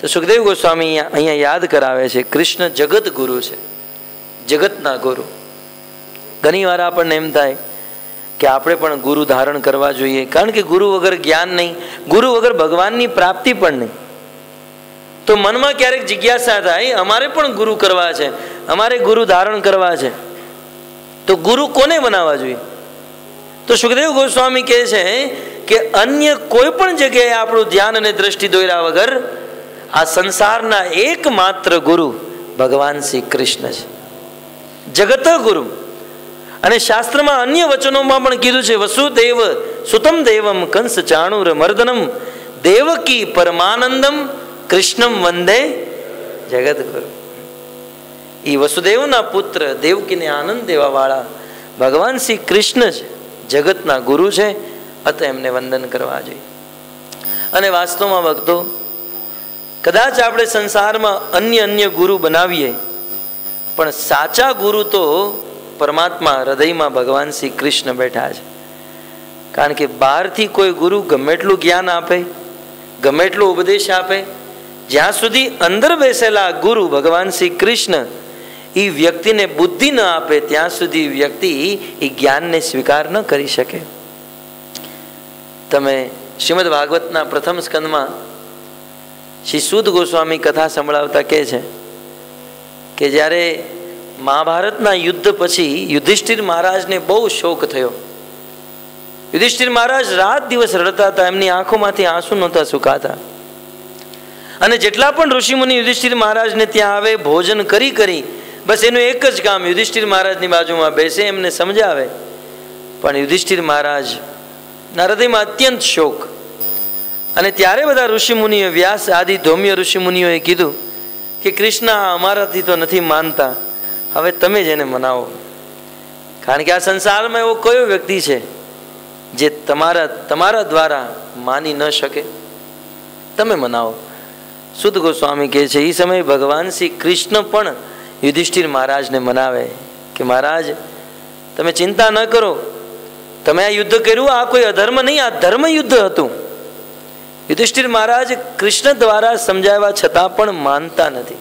તો સુખદેવ ગોસ્વામી અહીંયા યાદ કરાવે છે, કૃષ્ણ જગત ગુરુ છે, જગતના ગુરુ. ઘણી વાર આપણને એમ થાય કે આપણે પણ ગુરુ ધારણ કરવા જોઈએ, કારણ કે ગુરુ વગર જ્ઞાન નહીં, ગુરુ વગર ભગવાનની પ્રાપ્તિ પણ નહીં. તો મનમાં ક્યારેક જિજ્ઞાસા થાય, અમારે પણ ગુરુ કરવા છે, અમારે ગુરુ ધારણ કરવા છે, તો ગુરુ કોને બનાવવા જોઈએ? તો સુખદેવ ગોસ્વામી કહે છે કે અન્ય કોઈ પણ જગ્યાએ આપણું ધ્યાન અને દ્રષ્ટિ દોર્યા વગર આ સંસારના એકમાત્ર ગુરુ ભગવાન શ્રી કૃષ્ણ છે, જગત ગુરુ. અને શાસ્ત્રમાં અન્ય વચનોમાં પણ કીધું છે, વસુદેવ સુતમ દેવમ કંસ ચાણુર મર્દનમ દેવકી પરમાનંદમ કૃષ્ણમ વંદે જગત ગુરુ. એ વસુદેવના પુત્ર દેવકીને આનંદ દેવા વાળા ભગવાન શ્રી કૃષ્ણ છે, જગતના ગુરુ છે, અત એમને વંદન કરવા જોઈએ. અને વાસ્તવમાં ભક્તો, કદાચ આપણે સંસારમાં અન્ય ગુરુ બનાવીએ, પણ સાચા ગુરુ તો પરમાત્મા હૃદયમાં ભગવાન શ્રી કૃષ્ણ બેઠા છે. કારણ કે બહારથી કોઈ ગુરુ ગમે એટલું જ્ઞાન આપે, ગમે એટલો ઉપદેશ આપે, જ્યાં સુધી અંદર બેસેલા ગુરુ ભગવાન શ્રી કૃષ્ણ એ વ્યક્તિને બુદ્ધિ ન આપે, ત્યાં સુધી વ્યક્તિ એ જ્ઞાનને સ્વીકાર ન કરી શકે. તમે શ્રીમદ ભાગવતના પ્રથમ સ્કંદમાં શ્રી સૂત ગોસ્વામી કથા સંભળાવતા કહે છે કે જ્યારે મહાભારતના યુદ્ધ પછી યુધિષ્ઠિર મહારાજને બહુ શોક થયો. યુધિષ્ઠિર મહારાજ રાત દિવસ રડતા હતા, એમની આંખોમાંથી આંસુ નહોતા સુકાતા. અને જેટલા પણ ઋષિમુનિ યુધિષ્ઠિર મહારાજને ત્યાં આવે, ભોજન કરી બસ એનું એક જ કામ, યુધિષ્ઠિર મહારાજની બાજુમાં બેસે, એમને સમજાવે. પણ યુધિષ્ઠિર મહારાજના હૃદયમાં અત્યંત શોક. અને ત્યારે બધા ઋષિમુનિઓ, વ્યાસ આદિ ધૌમ્ય ઋષિમુનિઓએ કીધું કે કૃષ્ણ અમારાથી તો નથી માનતા, હવે તમે જ એને મનાવો. કારણ કે આ સંસારમાં એવો કયો વ્યક્તિ છે જે તમારા દ્વારા માની ન શકે? તમે મનાવો. સુત ગોસ્વામી કહે છે, એ સમયે ભગવાન શ્રી કૃષ્ણ પણ યુધિષ્ઠિર મહારાજને મનાવે કે મહારાજ તમે ચિંતા ન કરો, તમે આ યુદ્ધ કર્યું, આ કોઈ અધર્મ નહીં, આ ધર્મ યુદ્ધ હતું. યુધિષ્ઠિર મહારાજ કૃષ્ણ દ્વારા સમજાવ્યા છતાં પણ માનતા નથી.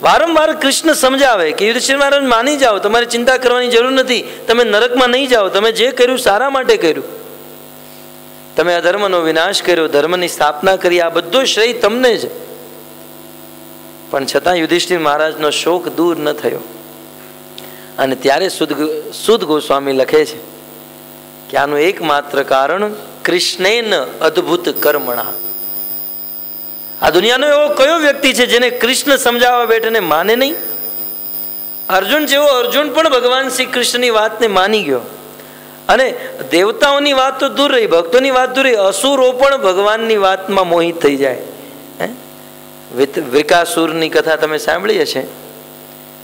વારંવાર કૃષ્ણ સમજાવે કે યુધિષ્ઠિર મહારાજ માની જાઓ, તમારે ચિંતા કરવાની જરૂર નથી, તમે નરકમાં નહીં જાઓ, તમે જે કર્યું સારા માટે કર્યું, તમે અધર્મનો વિનાશ કર્યો, ધર્મની સ્થાપના કરી, આ બધો શ્રેય તમને જ. પણ છતાં યુધિષ્ઠિર મહારાજનો શોક દૂર ન થયો. અને ત્યારે સુદ ગોસ્વામી લખે છે કે આનું એકમાત્ર કારણ કૃષ્ણેન અદ્ભુત કર્મણા. આ દુનિયાનો એવો કયો વ્યક્તિ છે જેને કૃષ્ણ સમજાવવા બેઠને માને નહીં? અર્જુન જેવો અર્જુન પણ ભગવાન શ્રી કૃષ્ણની વાતને માની ગયો. અને દેવતાઓની વાત તો દૂર રહી, ભક્તોની વાત દૂર રહી, અસુરો પણ ભગવાનની વાતમાં મોહિત થઈ જાય. વિકાસુરની કથા તમે સાંભળી હશે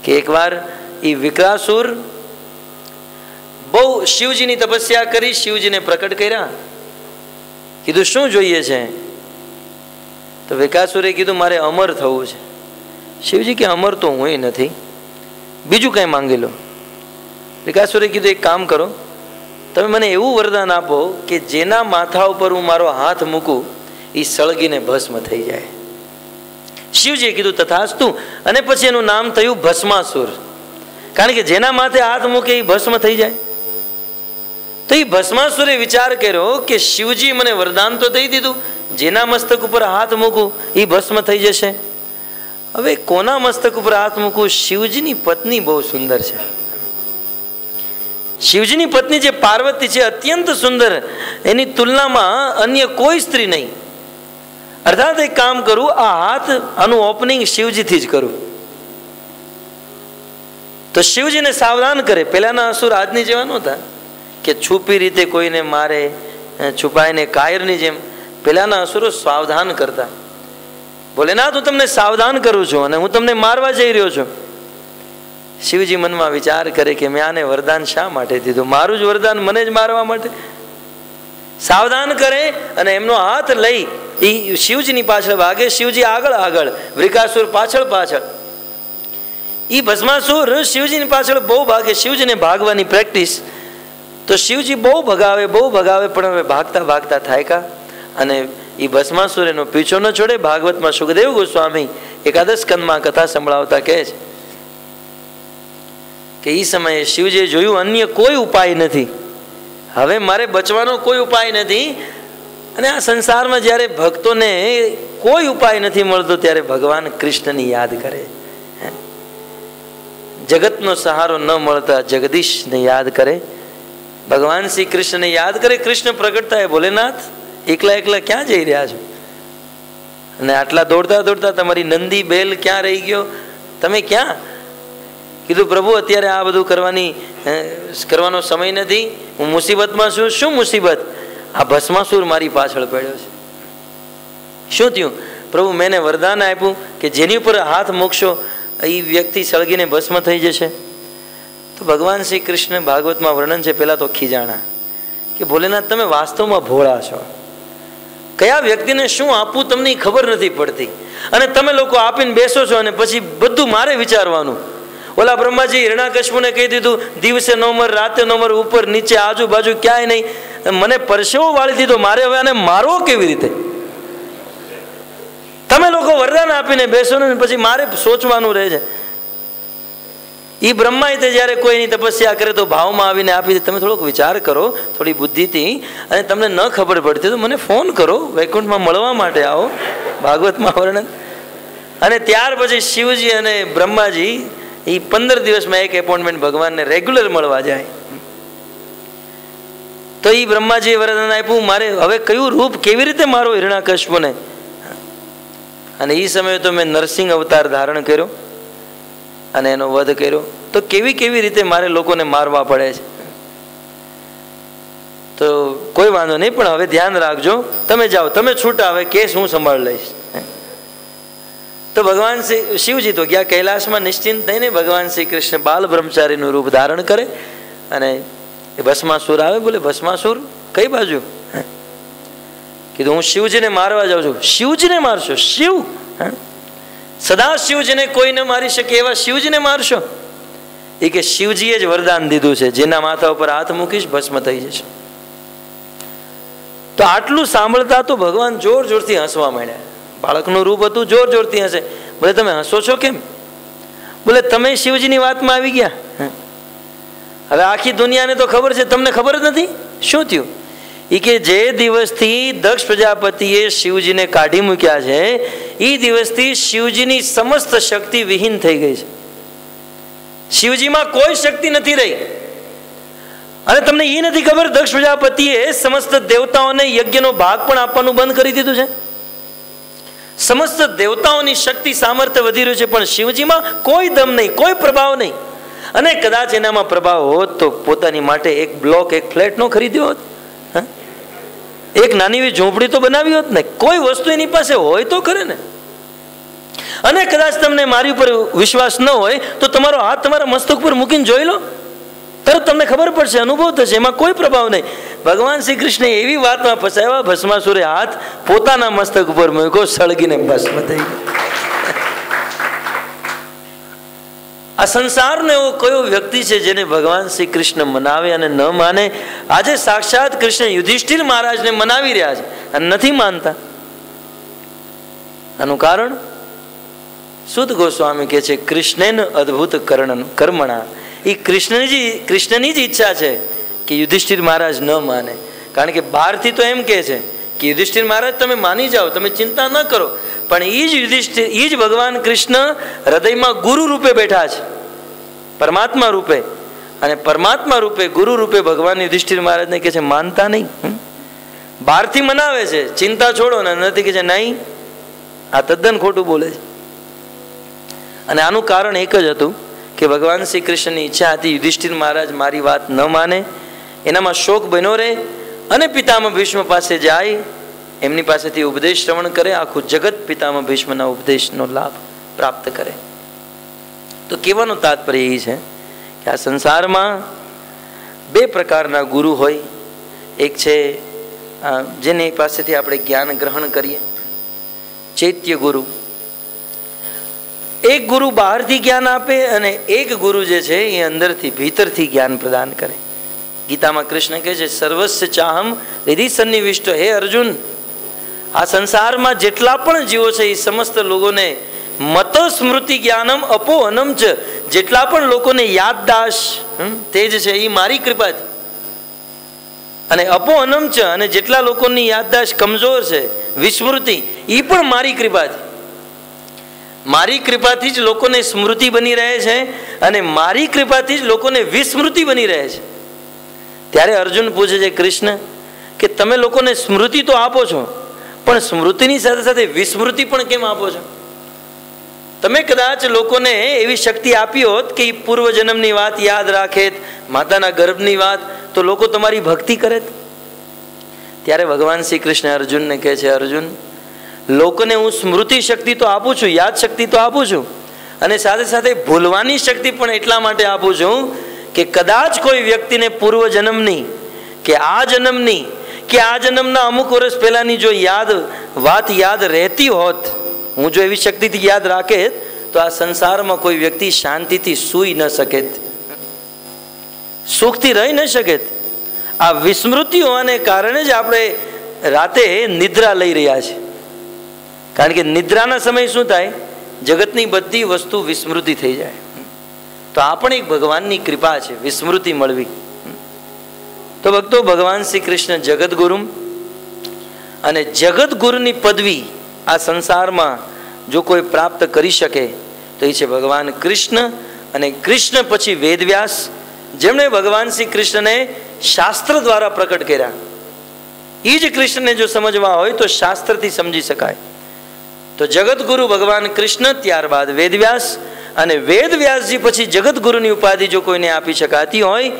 કે એકવાર એ વિકાસુર બહુ શિવજીની તપસ્યા કરી, શિવજીને પ્રકટ કર્યા, કીધું શું જોઈએ છે? તો વિકાસુરે કીધું મારે અમર થવું છે. શિવજી કે અમર તો હું નથી, બીજું કંઈ માંગી લો. વિકાસુરે કીધું એક કામ કરો, તમે મને એવું વરદાન આપો કે જેના માથા ઉપર હું મારો હાથ મૂકું એ સળગીને ભસ્મ થઈ જાય. શિવજીએ કીધું તથાસ્તુ. અને પછી એનું નામ થયું ભસ્માસુર, કારણ કે જેના માથે હાથ મૂકે એ ભસ્મ થઈ જાય. તો એ ભસ્માસુરે વિચાર કર્યો કે શિવજી મને વરદાન તો દઈ દીધું, જેના મસ્તક ઉપર હાથ મૂકું એ ભસ્મ થઈ જશે. હવે કોના મસ્તક ઉપર હાથ મૂકું? શિવજીની પત્ની બહુ સુંદર છે. શિવજીની પત્ની જે પાર્વતી છે અત્યંત સુંદર, એની તુલનામાં અન્ય કોઈ સ્ત્રી નહીં. અર્થાત એક કામ કરું, આ હાથ આનું ઓપનિંગ શિવજીથી જ કરું. તો શિવજીને સાવધાન કરે. પહેલાના અસુર આજની જેવા નહોતા કે છુપી રીતે કોઈને મારે, છુપાઈને કાયરની જેમ. પહેલાના અસુરો સાવધાન કરતા. ભોલેનાથ હું તમને સાવધાન કરું છું અને હું તમને મારવા જઈ રહ્યો છું. શિવજી મનમાં વિચાર કરે કે મેં આને વરદાન શા માટે દીધું? મારું જ વરદાન મને જ મારવા માટે. સાવધાન કરે અને એમનો હાથ લઈ એ શિવજીની પાછળ ભાગે. શિવજી આગળ, વિકાસુર પાછળ. એ ભસ્માસુર શિવજીની પાછળ બહુ ભાગે. શિવજીને ભાગવાની પ્રેક્ટિસ. તો શિવજી બહુ ભગાવે પણ હવે ભાગતા થાયકા. અને એ ભસ્માસુર એનો પીછો ન છોડે. ભાગવતમાં સુખદેવ ગોસ્વામી એકાદશ સ્કંદમાં કથા સંભળાવતા કહે છે કે એ સમયે શિવજીએ જોયું અન્ય કોઈ ઉપાય નથી, હવે મારે બચવાનો કોઈ ઉપાય નથી. અને આ સંસારમાં જ્યારે ભક્તોને કોઈ ઉપાય નથી મળતો ત્યારે ભગવાન કૃષ્ણની યાદ કરે. જગતનો સહારો ન મળતા જગદીશને યાદ કરે, ભગવાન શ્રી કૃષ્ણને યાદ કરે. કૃષ્ણ પ્રગટ થાય, ભોલેનાથ એકલા એકલા ક્યાં જઈ રહ્યા છો? અને આટલા દોડતા દોડતા તમારી નંદી બેલ ક્યાં રહી ગયો? તમે ક્યાં? કીધું પ્રભુ અત્યારે આ બધું કરવાનો સમય નથી, હું મુસીબતમાં છું. શું મુસીબત? આ ભસ્માસુર મારી પાછળ પડ્યો છે. શું થયું? પ્રભુ મેં વરદાન આપ્યું કે જેની ઉપર હાથ મૂકશો એ વ્યક્તિ સળગીને ભસ્મ થઈ જશે. તો ભગવાન શ્રી કૃષ્ણ ભાગવતમાં વર્ણન છે. પહેલા તો ખીજાણા કે ભોલેનાથ તમે વાસ્તવમાં ભોળા છો, કયા વ્યક્તિને શું આપવું તમને ખબર નથી પડતી, અને તમે લોકો આપીને બેસો છો અને પછી બધું મારે વિચારવાનું. ઓલા બ્રહ્માજી હિરણ્યકશ્યપુને કહી દીધું દિવસે નો મર રાતે નો મર, ઉપર નીચે આજુબાજુ ક્યાંય નહીં, મને પરસેવો વાળી દીધો, મારે હવે આને મારવો કેવી રીતે? તમે લોકો વરદાન આપીને બેસો ને પછી મારે સોચવાનું રહે છે. એ બ્રહ્માએ તે જ્યારે કોઈની તપસ્યા કરે તો ભાવમાં આવીને આપી દે. તમે થોડોક વિચાર કરો થોડી બુદ્ધિથી, અને તમને ન ખબર પડતી તો મને ફોન કરો, વૈકુંઠમાં મળવા માટે આવો. ભાગવતમાં વર્ણન. અને ત્યાર પછી શિવજી અને બ્રહ્માજી એ 15 દિવસમાં એક એપોઇન્ટમેન્ટ ભગવાનને રેગ્યુલર મળવા જાય. તો એ બ્રહ્માજીએ વરદાન આપ્યું, મારે હવે કયું રૂપ કેવી રીતે મારો હિરણ્યકશ્યપુને? અને એ સમયે તો મેં નરસિંહ અવતાર ધારણ કર્યો અને એનો વધ કર્યો. તો કેવી કેવી રીતે મારે લોકોને મારવા પડે છે. તો કોઈ વાંધો નહીં, પણ હવે ધ્યાન રાખજો, તમે જાઓ, તમે છૂટા, હવે કેસ હું સંભાળ લઈશ. તો ભગવાન શ્રી શિવજી તો ગયા કૈલાસમાં નિશ્ચિંત થઈને. ભગવાન શ્રી કૃષ્ણ બાલ બ્રહ્મચારીનું રૂપ ધારણ કરે અને ભસ્માસુર આવે. બોલે ભસ્માસુર કઈ બાજુ? કીધું હું શિવજીને મારવા જાઉં છું. શિવજીને મારશો? શિવ સદા શિવજીને કોઈ ન મારી શકે એવા શિવજીને મારશો? એ કે શિવજીએ જ વરદાન દીધું છે, જેના માથા ઉપર હાથ મૂકીશ ભસ્મ થઈ જશે. તો આટલું સાંભળતા તો ભગવાન જોર જોરથી હસવા માંડ્યા. બાળકનું રૂપ હતું, જોર જોરથી હસે. બોલે તમે હસો છો કેમ? બોલે તમે શિવજીની વાતમાં આવી ગયા. હવે આખી દુનિયાને તો ખબર છે, તમને ખબર જ નથી. શું થયું? એ કે જે દિવસથી દક્ષ પ્રજાપતિએ શિવજીને કાઢી મૂક્યા છે એ દિવસથી શિવજીની સમસ્ત શક્તિ વિહીન થઈ ગઈ છે. શિવજીમાં કોઈ શક્તિ નથી રહી. અને તમને એ નથી ખબર, દક્ષ પ્રજાપતિએ સમસ્ત દેવતાઓને યજ્ઞનો ભાગ પણ આપવાનું બંધ કરી દીધું છે. સમસ્ત દેવતાઓની શક્તિ સામર્થ્ય વધી રહ્યું છે, પણ શિવજીમાં કોઈ દમ નહીં, કોઈ પ્રભાવ નહીં. અને કદાચ એનામાં પ્રભાવ હોત તો પોતાની માટે એક બ્લોક, એક ફ્લેટ નો ખરીદ્યો હોત, એક નાની એવી ઝોપડી તો બનાવી હોત ને. કોઈ વસ્તુ એની પાસે હોય તો ખરે ને. અને કદાચ તમને મારી ઉપર વિશ્વાસ ન હોય તો તમારો હાથ તમારા મસ્તક ઉપર મૂકીને જોઈ લો, તરત તમને ખબર પડશે, અનુભવ થશે, એમાં કોઈ પ્રભાવ નહીં. ભગવાન શ્રી કૃષ્ણ એવી વાતમાં ફસાયા, ભસ્માસુરે હાથ પોતાના મસ્તક ઉપર મૂક્યો, સળગીને ભસ્મ થઈ ગયો. આ સંસારનો એવો કયો વ્યક્તિ છે જેને ભગવાન શ્રી કૃષ્ણ મનાવે અને ન માને? આજે સાક્ષાત કૃષ્ણ યુધિષ્ઠિર મહારાજને મનાવી રહ્યા છે અને નથી માનતા. આનું કારણ સુત ગોસ્વામી કહે છે, કૃષ્ણેન અદ્ભુત કર્મણા. એ કૃષ્ણની જ ઈચ્છા છે કે યુધિષ્ઠિર મહારાજ ન માને. કારણ કે બહારથી તો એમ કહે છે કે યુધિષ્ઠિર મહારાજ તમે માની જાઓ, તમે ચિંતા ન કરો, પણ એ જ યુધિષ્ઠિર, એ જ ભગવાન કૃષ્ણ હૃદયમાં ગુરુ રૂપે બેઠા છે, પરમાત્મા રૂપે. અને પરમાત્મા રૂપે, ગુરુ રૂપે ભગવાન યુધિષ્ઠિર મહારાજને કહે છે માનતા નહીં. બહારથી મનાવે છે, ચિંતા છોડો ને, નથી કહે છે નહીં, આ તદ્દન ખોટું બોલે છે. અને આનું કારણ એક જ હતું કે ભગવાન શ્રી કૃષ્ણની ઈચ્છા હતી યુધિષ્ઠિર મહારાજ મારી વાત ન માને, એનામાં શોક બન્યો રહે અને પિતામહ ભીષ્મ પાસે જાય, એમની પાસેથી ઉપદેશ શ્રવણ કરે, આખું જગત પિતામહ ભીષ્મના ઉપદેશનો લાભ પ્રાપ્ત કરે. તો કહેવાનો તાત્પર્ય એ છે કે આ સંસારમાં બે પ્રકારના ગુરુ હોય. એક છે જેની પાસેથી આપણે જ્ઞાન ગ્રહણ કરીએ, ચૈત્ય ગુરુ. એક ગુરુ બહારથી જ્ઞાન આપે અને એક ગુરુ જે છે એ અંદરથી, ભીતરથી જ્ઞાન પ્રદાન કરે. ગીતામાં કૃષ્ણ કહે છે સર્વસ્ય ચાહમ હૃદિ સન્નિવિષ્ટ. હે અર્જુન, આ સંસારમાં જેટલા પણ જીવો છે એ સમસ્ત લોકોને મત સ્મૃતિ જ્ઞાનમ અપો અનમ ચ, જેટલા પણ લોકોને યાદદાસ્ત તેજ છે એ મારી કૃપાથી, અને અપો અનમ ચ, અને જેટલા લોકોની યાદદાસ્ત કમજોર છે વિસ્મૃતિ એ પણ મારી કૃપાથી. મારી કૃપાથી જ લોકોને સ્મૃતિ બની રહે છે અને મારી કૃપાથી જ લોકોને વિસ્મૃતિ બની રહે છે. ત્યારે અર્જુન પૂછે છે કૃષ્ણ કે તમે લોકોને સ્મૃતિ તો આપો છો, પણ સ્મૃતિની સાથે સાથે વિસ્મૃતિ પણ કેમ આપો છો? તમે કદાચ લોકોને એવી શક્તિ આપી હોત કે પૂર્વ જન્મની વાત યાદ રાખે, માતાના ગર્ભની વાત, તો લોકો તમારી ભક્તિ કરે. ત્યારે ભગવાન શ્રી કૃષ્ણ અર્જુનને કહે છે, અર્જુન, લોકોને હું સ્મૃતિ શક્તિ તો આપું છું, યાદ શક્તિ તો આપું છું, અને સાથે સાથે ભૂલવાની શક્તિ પણ એટલા માટે આપું છું કે કદાચ કોઈ વ્યક્તિને પૂર્વ જન્મની કે આ જન્મની કે આ જન્મના અમુક વર્ષ પહેલાની જો વાત યાદ રહેતી હોત, હું જો એવી શક્તિથી યાદ રાખે, તો આ સંસારમાં કોઈ વ્યક્તિ શાંતિથી સૂઈ ન શકે, સુખથી રહી ન શકે. આ વિસ્મૃતિ હોવાને કારણે જ આપણે રાતે નિદ્રા લઈ રહ્યા છીએ. કારણ કે નિદ્રાના સમયે શું થાય? જગતની બધી વસ્તુ વિસ્મૃતિ થઈ જાય. તો આ પણ એક ભગવાનની કૃપા છે, વિસ્મૃતિ મળવી. તો ભક્તો, ભગવાન શ્રી કૃષ્ણ જગતગુરુ, અને જગતગુરુની પદવી આ સંસારમાં જો કોઈ પ્રાપ્ત કરી શકે તો એ છે ભગવાન કૃષ્ણ. અને કૃષ્ણ પછી વેદવ્યાસ, જેમણે ભગવાન શ્રી કૃષ્ણને શાસ્ત્ર દ્વારા પ્રકટ કર્યા. એ જ કૃષ્ણને જો સમજવા હોય તો શાસ્ત્રથી સમજી શકાય. તો જગતગુરુ ભગવાન કૃષ્ણ, ત્યારબાદ વેદવ્યાસ, અને વેદવ્યાસજી પછી જગતગુરુની ઉપાધિ જો કોઈને આપી શકાતી હોય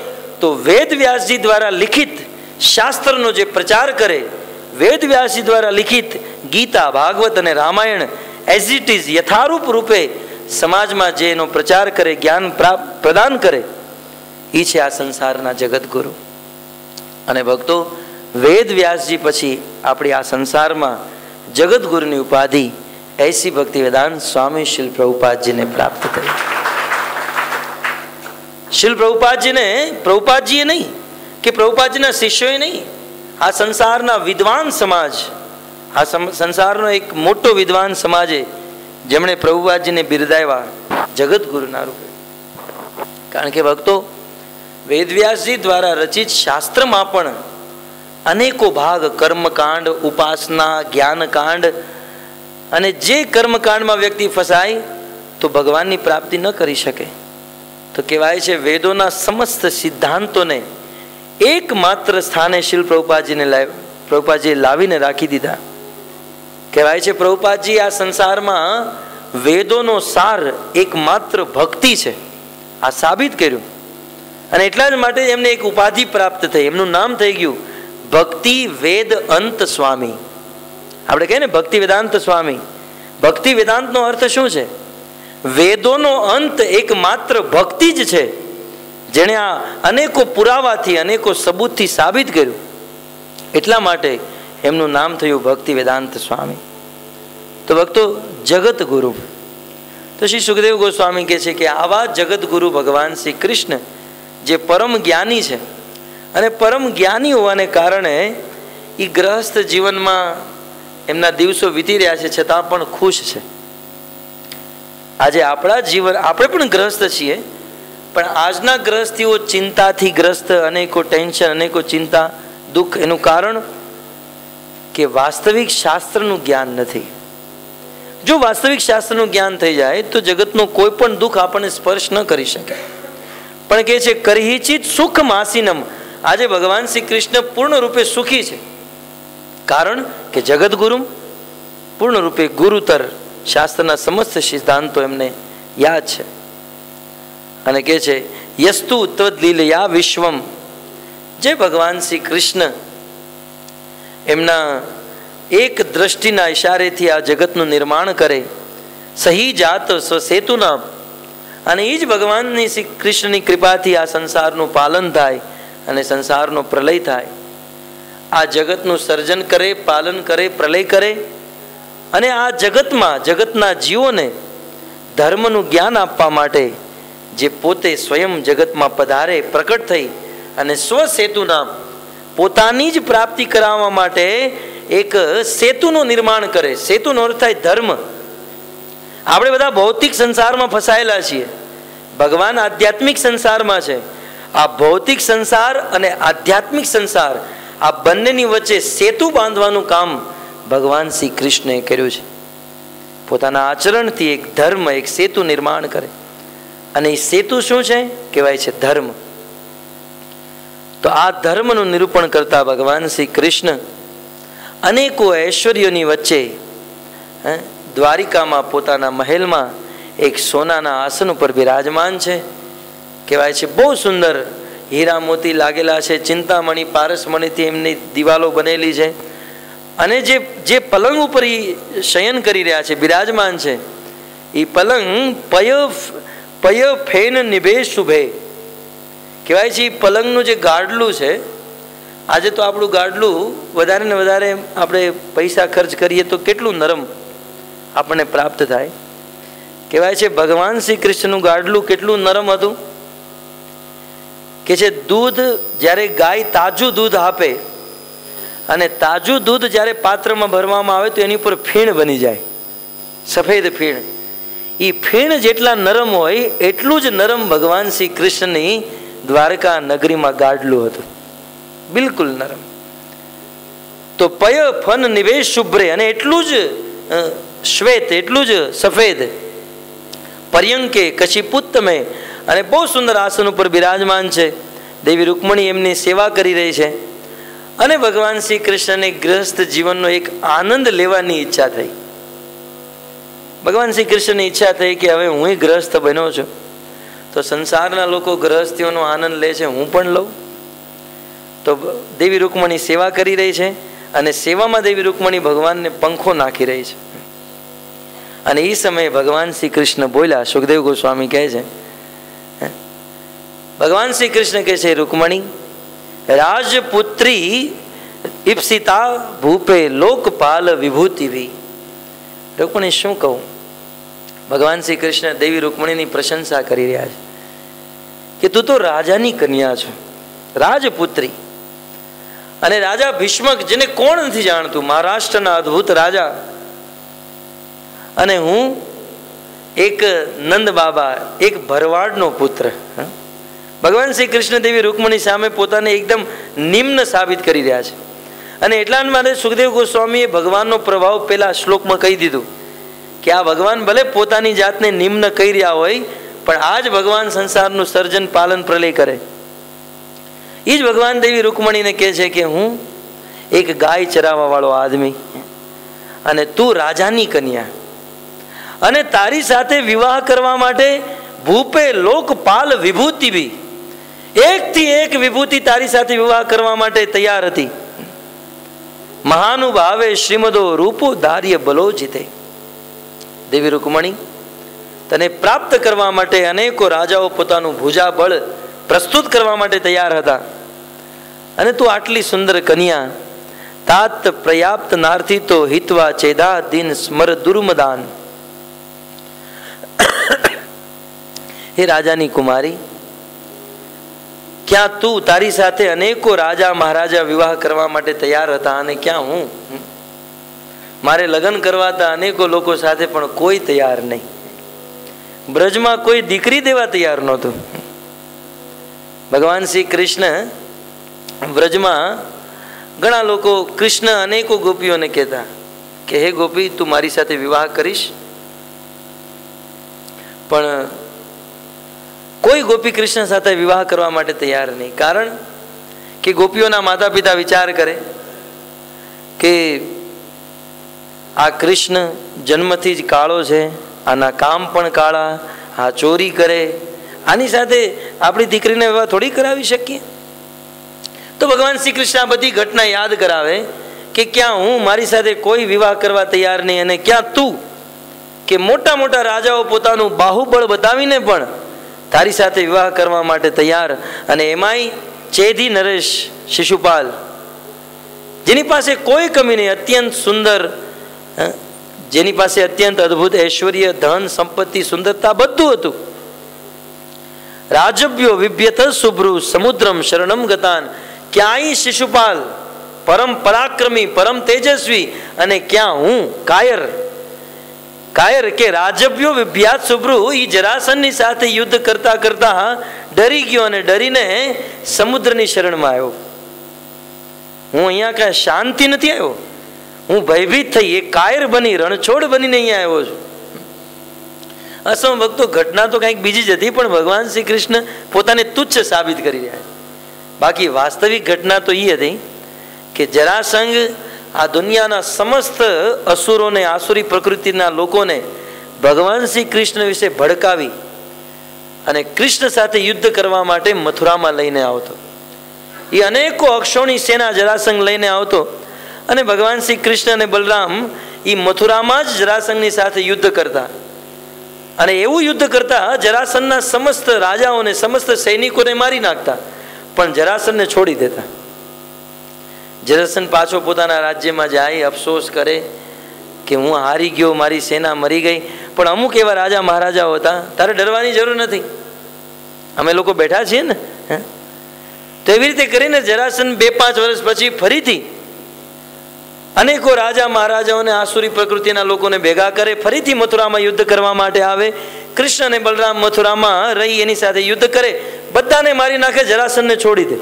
તો વેદવ્યાસજી દ્વારા લિખિત શાસ્ત્રનો જે પ્રચાર કરે, વેદવ્યાસજી દ્વારા લિખિત ગીતા, ભાગવત અને રામાયણ એઝ ઇટ ઇઝ યથારૂપ રૂપે સમાજમાં જે એનો પ્રચાર કરે, જ્ઞાન પ્રદાન કરે, એ છે આ સંસારના જગતગુરુ. અને ભક્તો, વેદવ્યાસજી પછી આપણી આ સંસારમાં જગતગુરુની ઉપાધિ ऐसी भक्ति वेदांत स्वामी शिल प्रभुपाद जी ने प्राप्त करी. शिल प्रभुपाद जी ने, प्रभुपाद जी नहीं कि प्रभुपाद जी ना शिष्यों नहीं, आ संसारना विद्वान समाज, आ संसारनो एक मोटो विद्वान समाज है जेमणे प्रभुपाद जी ने बिरदाव्या जगत गुरुना रूपे. कारण के भक्तो, वेदव्यास जी द्वारा रचित शास्त्र में पण अनेको भाग, कर्मकांड, उपासना, ज्ञानकांड, અને જે કર્મકાંડમાં વ્યક્તિ ફસાય તો ભગવાનની પ્રાપ્તિ ન કરી શકે. તો કહેવાય છે વેદોના સમસ્ત સિદ્ધાંતોને એકમાત્ર સ્થાને શીલ પ્રભુપાદજીએ લાવીને રાખી દીધા. કહેવાય છે પ્રભુપાદજી આ સંસારમાં વેદોનો સાર એકમાત્ર ભક્તિ છે, આ સાબિત કર્યું. અને એટલા જ માટે એમને એક ઉપાધિ પ્રાપ્ત થઈ, એમનું નામ થઈ ગયું ભક્તિ વેદ અંત સ્વામી. આપણે કહીએ ને ભક્તિ વેદાંત સ્વામી. ભક્તિ વેદાંતનો અર્થ શું છે? વેદોનો અંત એકમાત્ર ભક્તિ જ છે, જેણે આ અનેકો પુરાવાથી, અનેકો સબૂતથી સાબિત કર્યું. એટલા માટે એમનું નામ થયું ભક્તિ વેદાંત સ્વામી. તો ભક્તો, જગત ગુરુ, તો શ્રી સુખદેવ ગોસ્વામી કહે છે કે આવા જગત ગુરુ ભગવાન શ્રી કૃષ્ણ જે પરમ જ્ઞાની છે, અને પરમ જ્ઞાની હોવાને કારણે એ ગ્રહસ્થ જીવનમાં એમના દિવસો વીતી રહ્યા છે છતાં પણ ખુશ છે. આજે આપણા જીવન, આપણે પણ ગ્રસ્ત છીએ, પણ આજના ગ્રસ્તીઓ ચિંતાથી ગ્રસ્ત, અનેકો ટેન્શન, અનેકો ચિંતા, દુઃખ. એનું કારણ કે વાસ્તવિક શાસ્ત્રનું જ્ઞાન નથી. જો વાસ્તવિક શાસ્ત્રનું જ્ઞાન થઈ જાય તો જગતનું કોઈ પણ દુઃખ આપણને સ્પર્શ ન કરી શકે. પણ કહે છે કરહિચિત સુખ માસીનમ. આજે ભગવાન શ્રી કૃષ્ણ પૂર્ણ રૂપે સુખી છે, કારણ કે જગતગુરુ પૂર્ણ રૂપે ગુરુતર શાસ્ત્રના સમસ્ત સિદ્ધાંતો એમને યાદ છે. અને કહે છે યસ્તુ તદ્લીલયા વિશ્વમ. જે ભગવાન શ્રી કૃષ્ણ એમના એક દ્રષ્ટિના ઈશારેથી આ જગતનું નિર્માણ કરે, સહી જાત સ્વસેતુના, અને એ જ ભગવાનની શ્રી કૃષ્ણની કૃપાથી આ સંસારનું પાલન થાય અને સંસારનો પ્રલય થાય. આ જગતનું સર્જન કરે, પાલન કરે, પ્રલય કરે, અને આ જગતમાં, જગતના જીવોને ધર્મનું જ્ઞાન આપવા માટે જે પોતે સ્વયં જગતમાં પધારે, પ્રકટ થઈ, અને સ્વસેતુના પોતાની જ પ્રાપ્તિ કરાવવા માટે એક સેતુનું નિર્માણ કરે. સેતુનો અર્થ થાય ધર્મ. આપણે બધા ભૌતિક સંસારમાં ફસાયેલા છીએ, ભગવાન આધ્યાત્મિક સંસારમાં છે. આ ભૌતિક સંસાર અને આધ્યાત્મિક સંસાર, આ બંનેની વચ્ચે સેતુ બાંધવાનું કામ ભગવાન શ્રી કૃષ્ણએ કર્યું છે. પોતાના આચરણથી એક ધર્મ, એક સેતુ નિર્માણ કરે. અને એ સેતુ શું છે? કહેવાય છે ધર્મ. તો આ ધર્મનું નિરૂપણ કરતા ભગવાન શ્રી કૃષ્ણ અનેકો ઐશ્વર્યોની વચ્ચે દ્વારિકામાં પોતાના મહેલમાં એક સોનાના આસન ઉપર બિરાજમાન છે. કહેવાય છે બહુ સુંદર હીરા મોતી લાગેલા છે, ચિંતામણી પારસમણીથી એમની દિવાલો બનેલી છે. અને જે પલંગ ઉપર એ શયન કરી રહ્યા છે, બિરાજમાન છે, એ પલંગ પય ફેન નિભે શુભે. કહેવાય છે એ પલંગનું જે ગાડલું છે, આજે તો આપણું ગાડલું વધારે ને વધારે આપણે પૈસા ખર્ચ કરીએ તો કેટલું નરમ આપણને પ્રાપ્ત થાય. કહેવાય છે ભગવાન શ્રી કૃષ્ણનું ગાડલું કેટલું નરમ હતું કે છે દૂધ જ્યારે ગાય તાજું દૂધ આપે અને તાજું દૂધ જ્યારે પાત્રમાં ભરવામાં આવે તો એની ઉપર ફીણ બની જાય, સફેદ ફીણ. એ ફીણ જેટલા નરમ હોય એટલું જ નરમ ભગવાન શ્રી કૃષ્ણની દ્વારકા નગરીમાં ગાડલું હતું, બિલકુલ નરમ. તો પય ફન નિવેશ શુભ્રે, અને એટલું જ શ્વેત, એટલું જ સફેદ. પર્યંકે કશિપુત્તમે, અને બહુ સુંદર આસન ઉપર બિરાજમાન છે. દેવી રૂકમણી એમની સેવા કરી રહી છે. અને ભગવાન શ્રી કૃષ્ણને ગૃહસ્થ જીવનનો એક આનંદ લેવાની ઈચ્છા થઈ. ભગવાન શ્રી કૃષ્ણની ઈચ્છા થઈ કે હવે હું ગૃહસ્થ બન્યો છું તો સંસારના લોકો ગૃહસ્થીઓનો આનંદ લે છે, હું પણ લઉં. તો દેવી રૂકમણી સેવા કરી રહી છે અને સેવામાં દેવી રૂકમણી ભગવાનને પંખો નાખી રહી છે. અને એ સમયે ભગવાન શ્રી કૃષ્ણ બોલ્યા. સુખદેવ ગોસ્વામી કહે છે, ભગવાન શ્રી કૃષ્ણ કહે છે, રૂકમણી રાજપુત્રી ઇપ્સિતા ભૂપે લોકપાલ વિભૂતિવી. રૂકમણી શું કહું? ભગવાન શ્રી કૃષ્ણ દેવી રૂકમણીની પ્રશંસા કરી રહ્યા છે કે તું તો રાજાની કન્યા છો, રાજપુત્રી. અને રાજા ભીષ્મક, જેને કોણ નથી જાણતું, મહારાષ્ટ્રના અદ્ભુત રાજા, અને હું એક નંદ બાબા, એક ભરવાડનો પુત્ર. ભગવાન શ્રી કૃષ્ણ દેવી રૂકમણી સામે પોતાને એકદમ નિમ્ન સાબિત કરી રહ્યા છે. અને એટલા માટે સુખદેવ ગોસ્વામીએ ભગવાનનો પ્રભાવ પેલા શ્લોકમાં કહી દીધું કે આ ભગવાન ભલે પોતાની જાતને નિમ્ન કહી રહ્યા હોય, પણ આ જ ભગવાન સંસારનું સર્જન પાલન પ્રલય કરે. એ જ ભગવાન દેવી રૂકમણીને કહે છે કે હું એક ગાય ચરાવવા વાળો આદમી અને તું રાજાની કન્યા, અને તારી સાથે વિવાહ કરવા માટે ભૂપે લોકપાલ વિભૂતિ બી, એકથી એક વિભૂતિ તારી સાથે વિવાહ કરવા માટે તૈયાર હતી. મહાનુભાવે શ્રીમદો રૂપો ધાર્ય બલો જીતે. દેવી રૂકમણી, તને પ્રાપ્ત કરવા માટે અનેકો રાજાઓ પોતાનું ભુજા બળ પ્રસ્તુત કરવા માટે તૈયાર હતા, અને તું આટલી સુંદર કન્યા, તાત પ્રયાપ્ત નાર્થી તો હિતવા ચેદા દિન સ્મર દુર્મદાન. હે રાજાની કુમારી, ક્યાં તું, તારી સાથે અનેકો રાજા મહારાજા વિવાહ કરવા માટે તૈયાર હતા, અને ક્યાં હું? મારે લગ્ન કરવા હતા અનેકો લોકો સાથે, પણ કોઈ તૈયાર નહીં. બ્રજમાં કોઈ દીકરી દેવા તૈયાર નહોતું. ભગવાન શ્રી કૃષ્ણ બ્રજમાં ઘણા લોકો, કૃષ્ણ અનેકો ગોપીઓને કહેતા કે હે ગોપી, તું મારી સાથે વિવાહ કરીશ? પણ કોઈ ગોપી કૃષ્ણ સાથે વિવાહ કરવા માટે તૈયાર નહીં. કારણ કે ગોપીઓના માતા પિતા વિચાર કરે કે આ કૃષ્ણ જન્મથી જ કાળો છે, આના કામ પણ કાળા, આ ચોરી કરે, આની સાથે આપણી દીકરીને વિવાહ થોડી કરાવી શકીએ. તો ભગવાન શ્રી કૃષ્ણ આ બધી ઘટના યાદ કરાવે કે ક્યાં હું, મારી સાથે કોઈ વિવાહ કરવા તૈયાર નહીં, અને ક્યાં તું કે મોટા મોટા રાજાઓ પોતાનું બાહુબળ બતાવીને પણ તારી સાથે વિવાહ કરવા માટે તૈયાર. અને એમાંય ચેદી નરેશ શિશુપાલ, જેની પાસે કોઈ કમી નહીં, અત્યંત સુંદર, જેની પાસે અત્યંત અદ્ભુત ઐશ્વર્ય, ધન, સંપત્તિ, સુંદરતા બધું હતું. રાજભ્યો વિભ્યત શુભ્રુ સમુદ્રમ શરણમ ગતાન. ક્યાંય શિશુપાલ પરમ પરાક્રમી, પરમ તેજસ્વી, અને ક્યાં હું કાયર. કાયર કે રાજભ્યો વિભ્યાત સુબ્રુ એ જરાસનની સાથે યુદ્ધ કરતા કરતા ડરી ગયો અને ડરીને સમુદ્રની શરણમાં આવ્યો. હું અહીંયા કાંઈ શાંતિ નથી આવ્યો, હું ભયભીત થઈ એક કાયર બની રણછોડ બનીને અહીંયા આવ્યો છું. અસમ ભક્તો, ઘટના તો કંઈક બીજી જ હતી, પણ ભગવાન શ્રી કૃષ્ણ પોતાને તુચ્છ સાબિત કરી રહ્યા છે. બાકી વાસ્તવિક ઘટના તો એ હતી કે જરાસંઘ આ દુનિયાના સમસ્ત અસુરોને, આસુરી પ્રકૃતિના લોકોને ભગવાન શ્રી કૃષ્ણ વિશે ભડકાવી અને કૃષ્ણ સાથે યુદ્ધ કરવા માટે મથુરામાં લઈને આવતો. એ અનેકો અક્ષોણી સેના જરાસંઘ લઈને આવતો અને ભગવાન શ્રી કૃષ્ણ અને બલરામ એ મથુરામાં જ જરાસંઘની સાથે યુદ્ધ કરતા. અને એવું યુદ્ધ કરતા જરાસંઘના સમસ્ત રાજાઓને, સમસ્ત સૈનિકોને મારી નાખતા, પણ જરાસંઘને છોડી દેતા. જરાસંઘ પાછો પોતાના રાજ્યમાં જાય, અફસોસ કરે કે હું હારી ગયો, મારી સેના મરી ગઈ. પણ અમુક એવા રાજા મહારાજાઓ હતા, તારે ડરવાની જરૂર નથી, અમે લોકો બેઠા છીએ ને. તો એવી રીતે કરીને જરાસંઘ 2-5 વર્ષ પછી ફરીથી અનેકો રાજા મહારાજાઓને, આસુરી પ્રકૃતિના લોકોને ભેગા કરે, ફરીથી મથુરામાં યુદ્ધ કરવા માટે આવે. કૃષ્ણ અને બલરામ મથુરામાં રહી એની સાથે યુદ્ધ કરે, બધાને મારી નાખે, જરાસંઘને છોડી દે.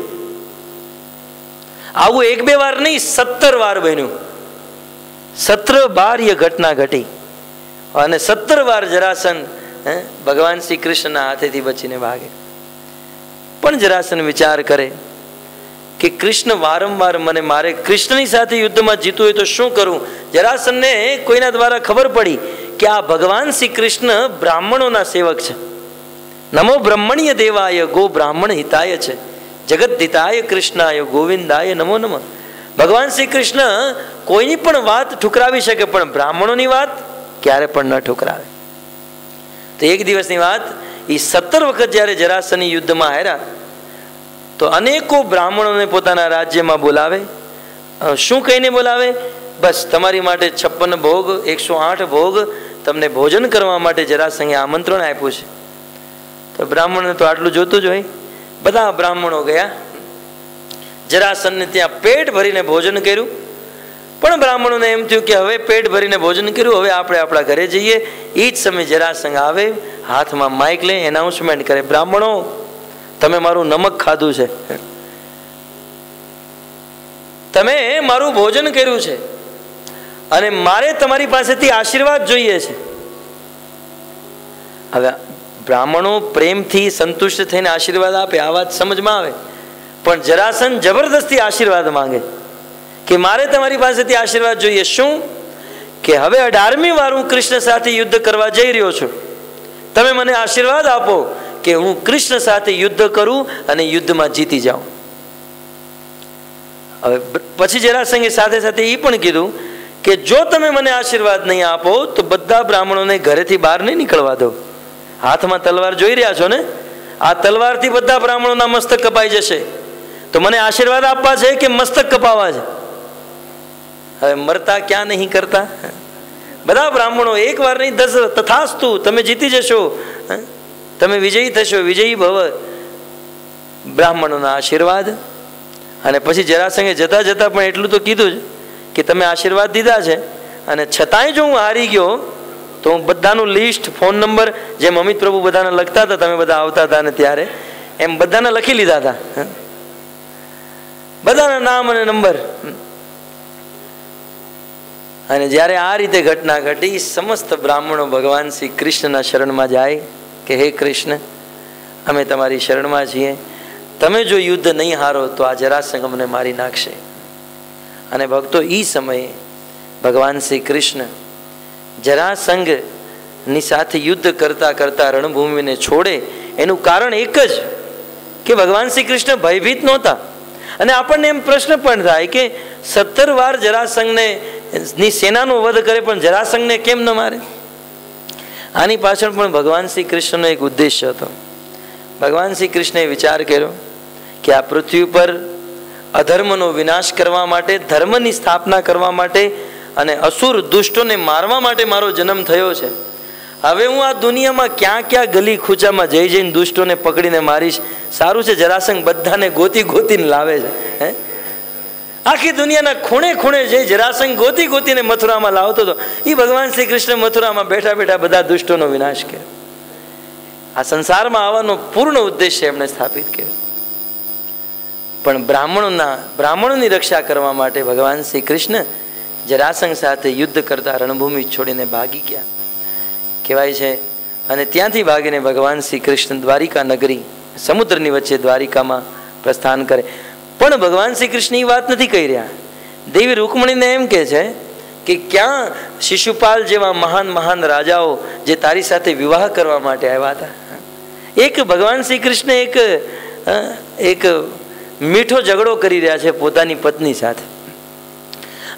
આવું 1-2 વાર નહીં, 17 વાર બન્યું. 17 વાર એ ઘટના ઘટી અને 17 વાર જરાસંઘ ભગવાન શ્રી કૃષ્ણના હાથેથી બચીને ભાગે. પણ જરાસંઘ વિચાર કરે કે કૃષ્ણ વારંવાર મને મારે, કૃષ્ણની સાથે યુદ્ધમાં જીતવું હોય તો શું કરું? જરાસંઘને કોઈના દ્વારા ખબર પડી કે આ ભગવાન શ્રી કૃષ્ણ બ્રાહ્મણોના સેવક છે. નમો બ્રહ્મણ્ય દેવાય ગો બ્રાહ્મણ હિતાય છે, જગત હિતાય કૃષ્ણાય ગોવિંદાય નમો નમઃ. ભગવાન શ્રી કૃષ્ણ કોઈની પણ વાત ઠુકરાવી શકે, પણ બ્રાહ્મણોની વાત ક્યારે પણ ન ઠુકરાવે. તો એક દિવસની વાત, એ 17 વખત જ્યારે જરાસંઘની યુદ્ધમાં હાર્યા તો અનેકો બ્રાહ્મણોને પોતાના રાજ્યમાં બોલાવે. શું કહીને બોલાવે? બસ તમારી માટે 56 ભોગ, 108 ભોગ, તમને ભોજન કરવા માટે જરાસંઘે આમંત્રણ આપ્યું છે. તો બ્રાહ્મણને તો આટલું જોતું જ હોય. બધા બ્રાહ્મણો ગયા, જરાસંઘને ત્યાં પેટ ભરીને ભોજન કર્યું. પણ બ્રાહ્મણોને એમ થયું કે હવે પેટ ભરીને ભોજન કર્યું, હવે આપણે આપણા ઘરે જઈએ. એ જ સમયે જરાસંઘ આવે, હાથમાં માઇક લે, એનાઉન્સમેન્ટ કરે, બ્રાહ્મણો તમે મારું નમક ખાધું છે, તમે મારું ભોજન કર્યું છે અને મારે તમારી પાસેથી આશીર્વાદ જોઈએ છે. હવે બ્રાહ્મણો પ્રેમથી સંતુષ્ટ થઈને આશીર્વાદ આપે, આ વાત સમજમાં આવે. પણ જરાસંઘ જબરદસ્તી આશીર્વાદ માંગે કે મારે તમારી પાસેથી આશીર્વાદ જોઈએ. શું? કે હવે 18મી વાર હું કૃષ્ણ સાથે યુદ્ધ કરવા જઈ રહ્યો છું, તમે મને આશીર્વાદ આપો કે હું કૃષ્ણ સાથે યુદ્ધ કરું અને યુદ્ધમાં જીતી જાઉં. હવે પછી જરાસંઘે સાથે સાથે એ પણ કીધું કે જો તમે મને આશીર્વાદ નહીં આપો તો બધા બ્રાહ્મણોને ઘરેથી બહાર નહીં નીકળવા દો. હાથમાં તલવાર જોઈ રહ્યા છો ને, આ તલવારથી બધા બ્રાહ્મણોના મસ્તક કપાઈ જશે. તો મને આશીર્વાદ આપવા છે કે મસ્તક કપાવવા છે? હવે મરતા ક્યાં નહીં કરતા. બધા બ્રાહ્મણો એક વાર નહીં 10 તથાસ્તુ, તમે જીતી જશો, તમે વિજયી થશો, વિજયી ભવ. બ્રાહ્મણોના આશીર્વાદ. અને પછી જરાસંઘે જતા જતા પણ એટલું તો કીધું જ કે તમે આશીર્વાદ દીધા છે અને છતાંય જો હું હારી ગયો તો હું બધાનું લિસ્ટ, ફોન નંબર, જેમ અમિત પ્રભુ બધાને લખતા હતા, તમે બધા આવતા હતા ને ત્યારે એમ બધાને લખી લીધા હતા, બધાના નામ અને નંબર. અને જ્યારે આ રીતે ઘટના ઘટી, સમસ્ત બ્રાહ્મણો ભગવાન શ્રી કૃષ્ણના શરણમાં જાય કે હે કૃષ્ણ, અમે તમારી શરણમાં છીએ, તમે જો યુદ્ધ નહીં હારો તો આ જરાસંઘ અમને મારી નાખશે. અને ભક્તો, એ સમયે ભગવાન શ્રી કૃષ્ણ જરાસંઘની સાથે યુદ્ધ કરતા કરતા રણભૂમિને છોડે એનું કારણ એક જ કે ભગવાન શ્રી કૃષ્ણ ભયભીત નહોતા. અને આપણને એમ પ્રશ્ન પણ થાય કે 17 વાર જરાસંઘને ની સેનાનો વધ કરે પણ જરાસંઘને કેમ ન મારે? આની પાછળ પણ ભગવાન શ્રી કૃષ્ણનો એક ઉદ્દેશ્ય હતો. ભગવાન શ્રી કૃષ્ણએ વિચાર કર્યો કે આ પૃથ્વી પર અધર્મનો વિનાશ કરવા માટે, ધર્મની સ્થાપના કરવા માટે અને અસુર દુષ્ટોને મારવા માટે મારો જન્મ થયો છે. હવે હું આ દુનિયામાં ક્યાં ક્યાં ગલી ખૂચામાં જઈ જઈને દુષ્ટોને પકડીને મારીશ. સારું છે જરાસંઘ બધાને ગોતી ગોતીને લાવે છે. આખી દુનિયાના ખૂણે ખૂણે જે જરાસંઘ ગોતી ગોતીને મથુરામાં લાવતો હતો, એ ભગવાન શ્રી કૃષ્ણ મથુરામાં બેઠા બેઠા બધા દુષ્ટોનો વિનાશ કર્યો. આ સંસારમાં આવવાનો પૂર્ણ ઉદ્દેશ્ય એમણે સ્થાપિત કર્યો. પણ બ્રાહ્મણોની રક્ષા કરવા માટે ભગવાન શ્રી કૃષ્ણ જરાસંઘ સાથે યુદ્ધ કરતા રણભૂમિ છોડીને ભાગી ગયા કહેવાય છે. અને ત્યાંથી ભાગીને ભગવાન શ્રી કૃષ્ણ દ્વારિકા નગરી, સમુદ્રની વચ્ચે દ્વારિકામાં પ્રસ્થાન કરે. પણ ભગવાન શ્રી કૃષ્ણ એ વાત નથી કહી રહ્યા. દેવી રૂકમણીને એમ કહે છે કે ક્યાં શિશુપાલ જેવા મહાન મહાન રાજાઓ જે તારી સાથે વિવાહ કરવા માટે આવ્યા હતા. એક ભગવાન શ્રી કૃષ્ણ એક મીઠો ઝઘડો કરી રહ્યા છે પોતાની પત્ની સાથે.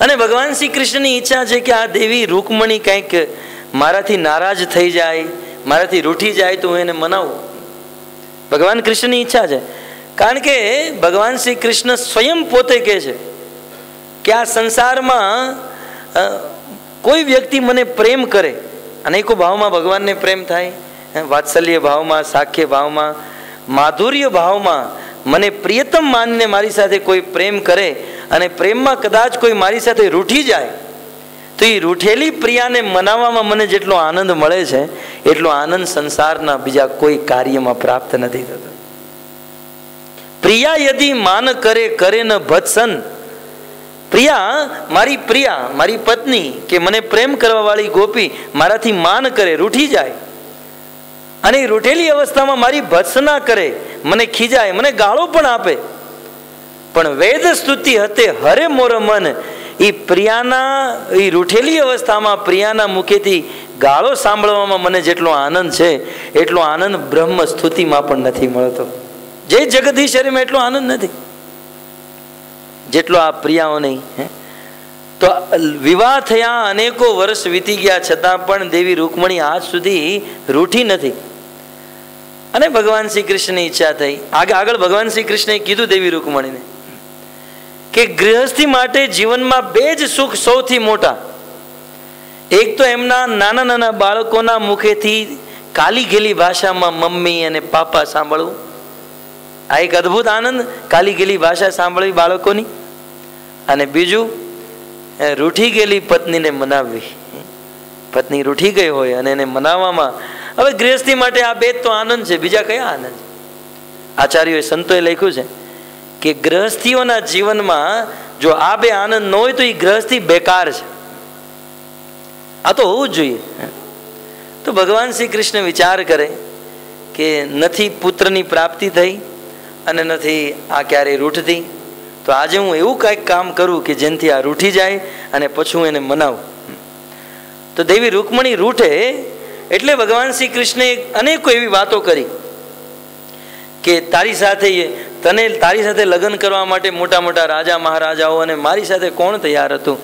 અને ભગવાન શ્રી કૃષ્ણની ઈચ્છા છે કે આ દેવી રૂકમણી કંઈક મારાથી નારાજ થઈ જાય, મારાથી રૂઠી જાય તો હું એને મનાવું. ભગવાન કૃષ્ણની ઈચ્છા છે. કારણ કે ભગવાન શ્રી કૃષ્ણ સ્વયં પોતે કહે છે કે આ સંસારમાં કોઈ વ્યક્તિ મને પ્રેમ કરે, અનેકો ભાવમાં ભગવાનને પ્રેમ થાય, વાત્સલ્ય ભાવમાં, સાખ્ય ભાવમાં, માધુર્ય ભાવમાં મને પ્રિયતમ માનીને મારી સાથે કોઈ પ્રેમ કરે અને પ્રેમમાં કદાચ કોઈ મારી સાથે રૂઠી જાય તો એ રૂઠેલી પ્રિયાને મનાવવામાં મને જેટલો આનંદ મળે છે એટલો આનંદ સંસારના બીજા કોઈ કાર્યમાં પ્રાપ્ત નથી થતો. પ્રિયા યદિ માન કરે કરે ન ભત્સન. પ્રિયા મારી પત્ની કે મને પ્રેમ કરવા વાળી ગોપી મારાથી માન કરે, રૂઠી જાય અને રૂઠેલી અવસ્થામાં મારી ભત્સના કરે, મને ખીજાય, મને ગાળો પણ આપે, પણ વેદ સ્તુતિ હતે હરે મોર મન. એ પ્રિયાના એ રૂઠેલી અવસ્થામાં પ્રિયાના મુખેથી ગાળો સાંભળવામાં મને જેટલો આનંદ છે એટલો આનંદ બ્રહ્મ સ્તુતિમાં પણ નથી મળતો. જે જગદીશ્વરીમાં એટલો આનંદ નથી જેટલો આ પ્રિયાઓ નહીં. તો વિવાહ થયા અનેકો વર્ષ વીતી ગયા છતાં પણ દેવી રૂકમણી આજ સુધી રૂઠી નથી. અને ભગવાન શ્રી કૃષ્ણની ઈચ્છા થઈ. આગળ ભગવાન શ્રી કૃષ્ણએ કીધું દેવી રૂકમણીને કે ગૃહસ્થી માટે જીવનમાં બે જ સુખ સૌથી મોટા. એક તો એમના નાના નાના બાળકોના મુખેથી કાલી ગેલી ભાષામાં મમ્મી અને પાપા સાંભળવું. આ એક અદ્ભુત આનંદ, કાલી ગેલી ભાષા સાંભળવી બાળકોની. અને બીજું, રૂઠી ગયેલી પત્નીને મનાવવી. પત્ની રૂઠી ગઈ હોય અને એને મનાવવામાં, હવે ગૃહસ્થી માટે આ બે તો આનંદ છે, બીજા કયા આનંદ? આચાર્યોએ સંતોએ લખ્યું છે કે ગૃહસ્થીઓના જીવનમાં જો આ બે આનંદ ન હોય તો એ ગૃહસ્થી બેકાર છે. આ તો હોવું જ જોઈએ. તો ભગવાન શ્રી કૃષ્ણ વિચાર કરે કે નથી પુત્રની પ્રાપ્તિ થઈ અને નથી આ ક્યારેય રૂઠતી, તો આજે હું એવું કાંઈક કામ કરું કે જેનાથી આ રૂઠી જાય અને પછી હું એને મનાવું. તો દેવી રૂકમણી રૂઠે એટલે ભગવાન શ્રી કૃષ્ણે અનેકો એવી વાતો કરી કે તારી સાથે લગ્ન કરવા માટે મોટા મોટા રાજા મહારાજાઓ અને મારી સાથે કોણ તૈયાર હતું?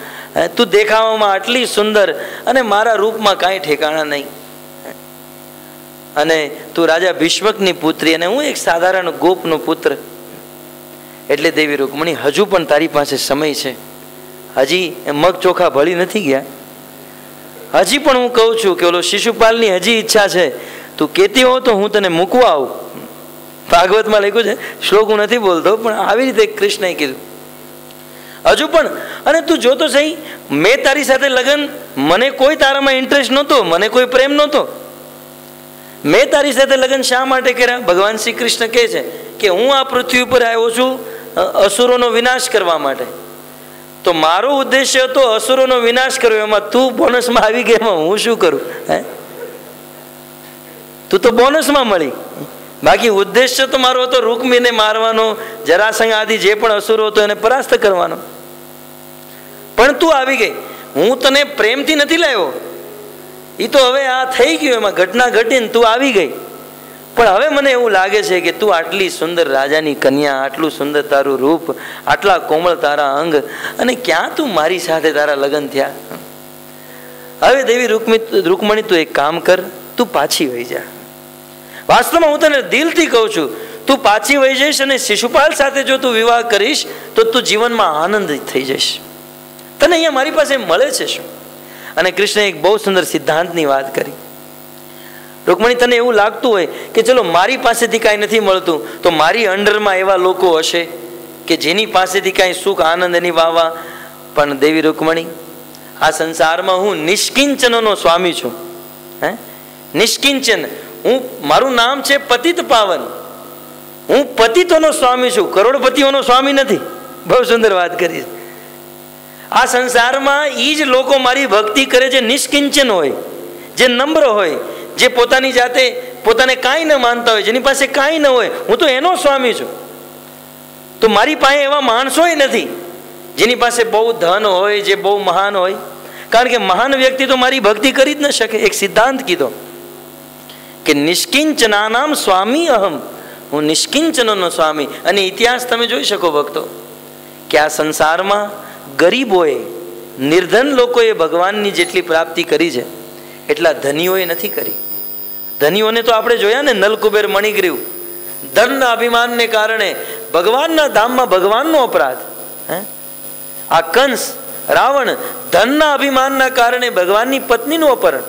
તું દેખાવામાં આટલી સુંદર અને મારા રૂપમાં કાંઈ ઠેકાણા નહીં. અને તું રાજા ભીષ્મકની પુત્રી અને હું એક સાધારણ ગોપનો પુત્ર. એટલે દેવી રૂકમણી હજુ પણ તારી પાસે સમય છે, હજી મગ ચોખા ભળી નથી ગયા. હજી પણ હું કહું છું કે ઓલો શિશુપાલની હજી ઈચ્છા છે, તું કહેતી હો તો હું તને મૂકવા આવું. ભાગવતમાં લખ્યું છે, શ્લોક હું નથી બોલતો પણ આવી રીતે કૃષ્ણએ કીધું હજુ પણ. અને તું જોતો સહી, મેં તારી સાથે લગ્ન, મને કોઈ તારામાં ઇન્ટરેસ્ટ નહોતો, મને કોઈ પ્રેમ નહોતો. મેં તારી સાથે લગ્ન શા માટે કર્યા? ભગવાન શ્રી કૃષ્ણ કહે છે કે હું આ પૃથ્વી ઉપર આવ્યો છું અસુરોનો વિનાશ કરવા માટે. તો મારો ઉદ્દેશ્ય હતો અસુરોનો વિનાશ કર્યો, એમાં તું બોનસમાં આવી ગઈ, એમાં હું શું કરું? તું તો બોનસમાં મળી, બાકી ઉદ્દેશ્ય તો મારો હતો રૂકમીને મારવાનો, જરાસંઘ આદિ જે પણ અસુરો હતો એને પરાસ્ત કરવાનો. પણ તું આવી ગઈ, હું તને પ્રેમથી નથી લાવ્યો. એ તો હવે આ થઈ ગયું, એમાં ઘટના ઘટીને તું આવી ગઈ. પણ હવે મને એવું લાગે છે કે તું આટલી સુંદર રાજાની કન્યા, આટલું સુંદર તારું રૂપ, આટલા કોમળ તારા અંગ, અને ક્યાં તું મારી સાથે તારા લગ્ન થયા? હવે દેવી રૂકમણી તું એક કામ કર, તું પાછી વહી જા. વાસ્તવમાં હું તને દિલથી કહું છું, તું પાછી વહી જઈશ અને શિશુપાલ સાથે જો તું વિવાહ કરીશ તો તું જીવનમાં આનંદિત થઈ જઈશ. તને અહીંયા મારી પાસે મળે છે શું? અને કૃષ્ણે એક બહુ સુંદર સિદ્ધાંતની વાત કરી. રૂકમણી, તને એવું લાગતું હોય કે ચલો મારી પાસેથી કાંઈ નથી મળતું તો મારી અંડરમાં એવા લોકો હશે કે જેની પાસેથી કાંઈ સુખ આનંદ એની વાવા. પણ દેવી રૂકમણી, આ સંસારમાં હું નિષ્કિંચનનો સ્વામી છું. હે, નિષ્કિંચન. હું, મારું નામ છે પતિત પાવન. હું પતિતોનો સ્વામી છું, કરોડપતિઓનો સ્વામી નથી. બહુ સુંદર વાત કરી. આ સંસારમાં એ જ લોકો મારી ભક્તિ કરે જે નિષ્કિંચન હોય, જે નમ્ર હોય, જે પોતાની જાતે પોતાને કાંઈ ન માનતા હોય, જેની પાસે કાંઈ ન હોય. હું તો એનો સ્વામી છું. તો મારી પાસે એવા માણસોય નથી જેની પાસે બહુ ધન હોય, જે બહુ મહાન હોય. કારણ કે મહાન વ્યક્તિ તો મારી ભક્તિ કરી જ ન શકે. એક સિદ્ધાંત કીધો કે નિષ્કિંચનાનામ સ્વામી અહમ. હું નિષ્કિંચનનો સ્વામી. અને ઇતિહાસ તમે જોઈ શકો ભક્તો, કે આ સંસારમાં ગરીબોએ, નિર્ધન લોકોએ ભગવાનની જેટલી પ્રાપ્તિ કરી છે એટલા ધનીઓએ નથી કરી. ધનીઓને તો આપણે જોયા ને, નલકુબેર મણિગ્રીવ. ધનના અભિમાનને કારણે ભગવાનના ધામમાં ભગવાનનો અપરાધ. હે, આ કંસ, રાવણ, ધનના અભિમાનના કારણે ભગવાનની પત્નીનું અપહરણ.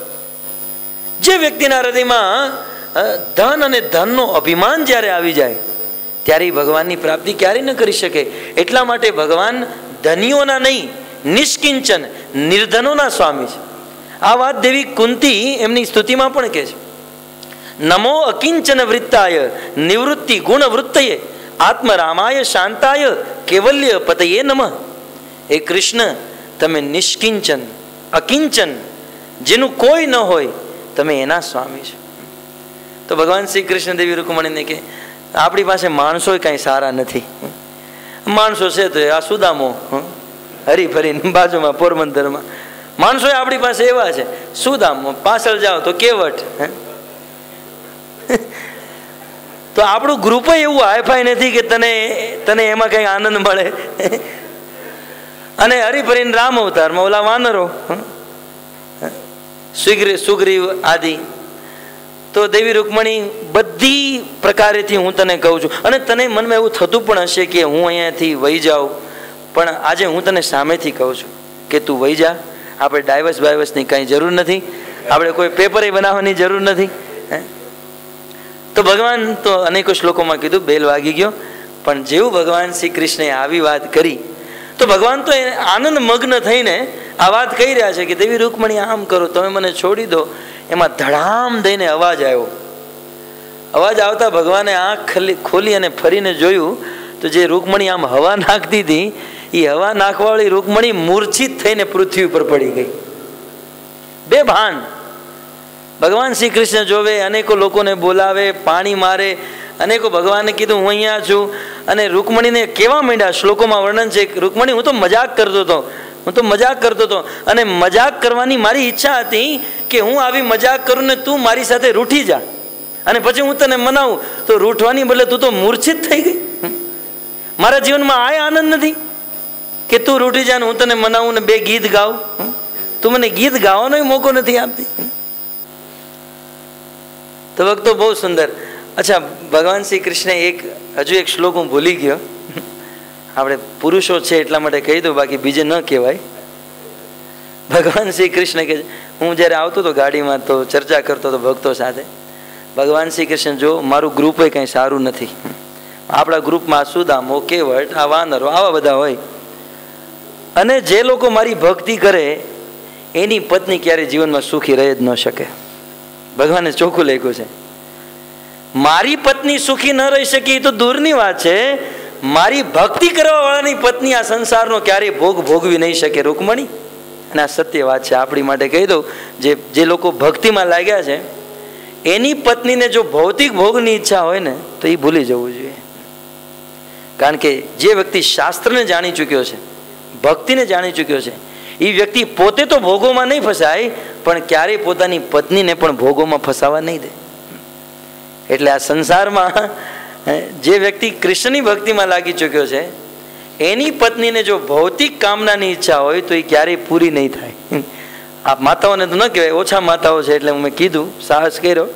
જે વ્યક્તિના હૃદયમાં ધન અને ધનનો અભિમાન જ્યારે આવી જાય ત્યારે ભગવાનની પ્રાપ્તિ ક્યારેય ન કરી શકે. એટલા માટે ભગવાન ધનીઓના નહીં, નિષ્કિંચન નિર્ધનોના સ્વામી છે. આ વાત દેવી કુંતી એમની સ્તુતિમાં પણ કહે છે. નમો અકિંચન વૃત્તાય નિવૃત્તિ ગુણ વૃત્તયે આત્મરામાય શાંતાય કેવલ્ય પતયે નમઃ. હે કૃષ્ણ, તમે નિષ્કિંચન, અકિંચન, જેનું કોઈ ન હોય, તમે એના સ્વામી છો. તો ભગવાન શ્રી કૃષ્ણ દેવી રૂકમણીને કે આપણી પાસે માણસો કાંઈ સારા નથી. માણસો છે તો આ સુદામો હરીફરીને બાજુમાં પોરબંદરમાં માણસો આપણી પાસે એવા છે. સુદામો, પાછળ જાઓ તો કેવટ. તો આપણું ગ્રુપ એવું હાઈફાઈ નથી કે તને એમાં કંઈ આનંદ મળે. અને હરીફરીને રામ અવતારમાં ઓલા વાનરો, સુગ્રીવ આદિ. તો દેવી રૂકમણી, બધી પ્રકારેથી હું તને કહું છું. અને તને મનમાં એવું થતું પણ હશે કે હું અહીંયાથી વહી જાઉં, પણ આજે હું તને સામેથી કહું છું કે તું વહી જા. આપણે ડાયવર્સ બાયવર્સની કાંઈ જરૂર નથી, આપણે કોઈ પેપરે બનાવવાની જરૂર નથી. તો ભગવાન તો અનેકો શ્લોકોમાં કીધું, બેલ વાગી ગયો. પણ જેવું ભગવાન શ્રી કૃષ્ણે આવી વાત કરી તો ભગવાન તો આનંદ મગ્ન થઈને આ વાત કહી રહ્યા છે કે દેવી રૂકમણી આમ કરો, તમે મને છોડી દો. એમાં ધડામ દઈને અવાજ આવ્યો. અવાજ આવતા ભગવાને આંખ ખોલી અને ફરીને જોયું તો જે રૂકમણી આમ હવા નાખતી હતી, એ હવા નાખવાવાળી રૂકમણી મૂર્છિત થઈને પૃથ્વી ઉપર પડી ગઈ, બેભાન. ભગવાન શ્રી કૃષ્ણ જોવે, અનેકો લોકોને બોલાવે, પાણી મારે, અનેકો ભગવાને કીધું હું અહીંયા છું. અને રૂકમણીને કેવા માંડ્યા, શ્લોકોમાં વર્ણન છે, રૂકમણી હું તો મજાક કરતો હતો, હું તો મજાક કરતો હતો. અને મજાક કરવાની મારી ઈચ્છા હતી કે હું આવી મજાક કરું ને તું મારી સાથે રૂઠી જા અને પછી હું તને મનાવું. તો રૂઠવાની બદલે તું તો મૂર્છિત થઈ ગઈ. મારા જીવનમાં આ આનંદ નથી કે તું રૂઠી જા ને હું તને મનાવું ને બે ગીત ગાઉં. તું મને ગીત ગાવાનો મોકો નથી આપતી. તો ભક્તો બહુ સુંદર. અચ્છા, ભગવાન શ્રી કૃષ્ણ હજુ એક શ્લોક હું ભૂલી ગયો. આપણે પુરુષો છે એટલા માટે કહી દઉં, બાકી બીજે ન કહેવાય. ભગવાન શ્રી કૃષ્ણ કે હું જ્યારે આવતો હતો ગાડીમાં તો ચર્ચા કરતો હતો ભક્તો સાથે. ભગવાન શ્રી કૃષ્ણ, જો મારું ગ્રુપ હોય કંઈ સારું નથી. આપણા ગ્રુપમાં સુદામો, કેવટ, આ વાનરો, આવા બધા હોય. અને જે લોકો મારી ભક્તિ કરે એની પત્ની ક્યારેય જીવનમાં સુખી રહી જ ન શકે. ભગવાને ચોખ્ખું લખ્યું છે. મારી પત્ની સુખી ન રહી શકે એ તો દૂરની વાત છે, મારી ભક્તિ કરવા વાળાની પત્ની આ સંસારનો ક્યારેય ભોગ ભોગવી નહીં શકે રૂકમણી. અને આ સત્ય વાત છે. આપણી માટે કહી દઉં, જે લોકો ભક્તિમાં લાગ્યા છે એની પત્નીને જો ભૌતિક ભોગની ઈચ્છા હોય ને તો એ ભૂલી જવું જોઈએ. કારણ કે જે વ્યક્તિ શાસ્ત્રને જાણી ચૂક્યો છે, ભક્તિને જાણી ચૂક્યો છે, એ વ્યક્તિ પોતે તો ભોગોમાં નહીં ફસાય, પણ ક્યારેય પોતાની પત્નીને પણ ભોગોમાં ફસાવા નહીં દે. એટલે આ સંસારમાં જે વ્યક્તિ કૃષ્ણની ભક્તિમાં લાગી ચૂક્યો છે એની પત્નીને જો ભૌતિક કામનાની ઈચ્છા હોય તો એ ક્યારેય પૂરી નહીં થાય. આ માતાઓને તો ન કહેવાય, ઓછા માતાઓ છે એટલે મેં કીધું, સાહસ કર્યો.